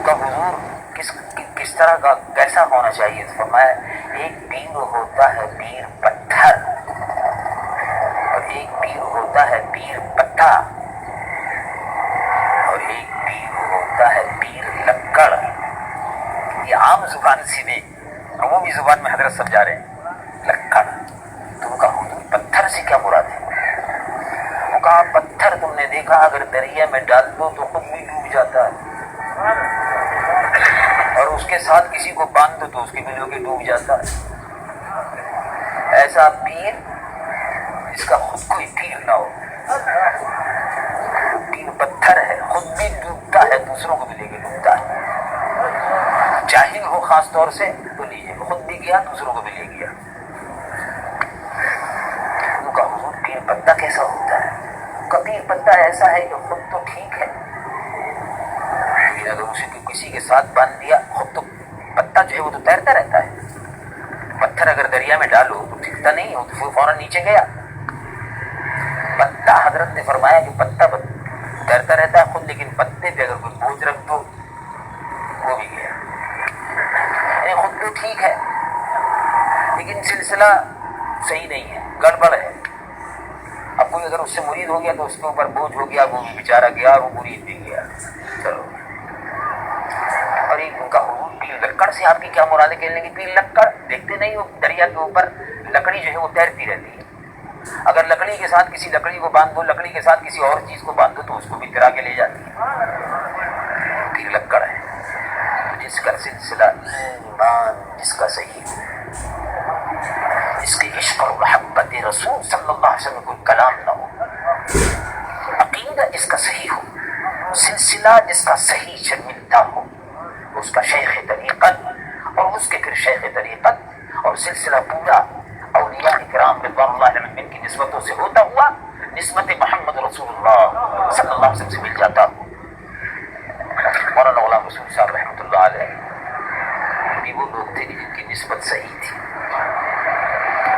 کا حضور کس طرح کا کیسا ہونا چاہیے؟ تو فرمایا ایک پیر ہوتا ہے پیر پتھر، اور ایک پیر ہوتا ہے پیر پتا، اور ایک پیر ہوتا ہے پیر لکڑ۔ یہ عام زبان سیدھے عمومی زبان میں حضرت سمجھا رہے ہیں لکڑ۔ تو وہ کہا حضور پتھر سے کیا مراد ہے؟ وہ کہا پتھر تم نے دیکھا اگر دریا میں ڈال دو تو خود بھی ڈوب جاتا ہے، اور اس کے ساتھ کسی کو باندھ دو تو اس کے بھی لوگ ڈوب جاتا ہے۔ ایسا پیر جس کا خود کوئی پیر نہ ہو، پیر پتھر ہے، خود بھی ڈوبتا ہے دوسروں کو بھی لے کے ڈوبتا ہے۔ جاہل ہو خاص طور سے تو لیجیے، خود بھی گیا دوسروں کو بھی لے گیا۔ ان کا حضور پیر پتہ کیسا ہوتا ہے؟ کا پیر پتہ ایسا ہے کہ خود تو ٹھیک ہے، لیکن اگر اسے کسی کے ساتھ باندھ دیا، خود تو پتہ جو ہے وہ تو تیرتا رہتا ہے۔ پتھر اگر دریا میں ڈالو تو ٹھکتا نہیں ہو، تو فوراً نیچے گیا۔ پتہ حضرت نے فرمایا کہ پتہ تیرتا رہتا ہے خود، لیکن پتے پہ اگر کوئی بوجھ رکھ دو وہ بھی گیا۔ خود تو ٹھیک ہے لیکن سلسلہ صحیح نہیں ہے، گڑبڑ ہے۔ اب کوئی اگر اس سے مرید ہو گیا تو اس کے اوپر بوجھ ہو گیا، وہ بھی بیچارہ گیا اور وہ مرید بھی گیا۔ چلو، اور ایک ان کا حضور پیر لکڑ سے آپ کی کیا مراد ہے؟ کہنے کی پیر لکڑ دیکھتے نہیں ہو دریا کے اوپر لکڑی جو ہے وہ تیرتی رہتی ہے، اگر لکڑی کے ساتھ کسی لکڑی کو باندھ دو، لکڑی کے ساتھ کسی اور چیز کو باندھ دو تو اس کو بھی گرا کے لے جاتی ہے۔ پیر لکڑ ہے جس کا سلسلہ ایمان جس کا صحیح ہو، جس کے عشق اور محبت رسول صلی اللہ علیہ وسلم کوئی کلام نہ ہو، عقیدہ جس کا صحیح ہو، سلسلہ جس کا صحیح ملتا ہو، اس کا شیخ طریقت اور اس کے پھر شیخ طریقت اور سلسلہ پورا اولیاء اکرام رضوان اللہ علیہم کی نسبتوں سے ہوتا ہوا نسبت محمد رسول اللہ صلی اللہ علیہ وسلم سے مل جاتا ہو۔ مولانا غلام رسول صاحب رحمۃ اللہ علیہ بھی وہ لوگ تھے جن کی نسبت صحیح تھی۔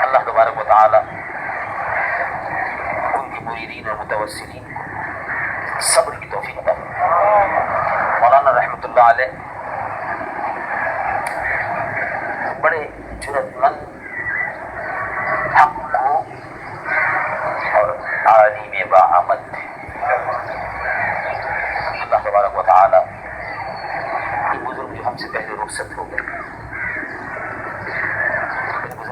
اللہ تبارک و تعالی ان کے مریدین اور متوسلین کو صبر کی توفیق عطا فرمائے۔ مولانا رحمۃ اللہ علیہ بڑے جرأت مند، حق کو اور عالم باعمل تھے۔ اللہ تبارک و تعالی یہ بزرگ جو ہم سے پہلے رخصت ہو گئے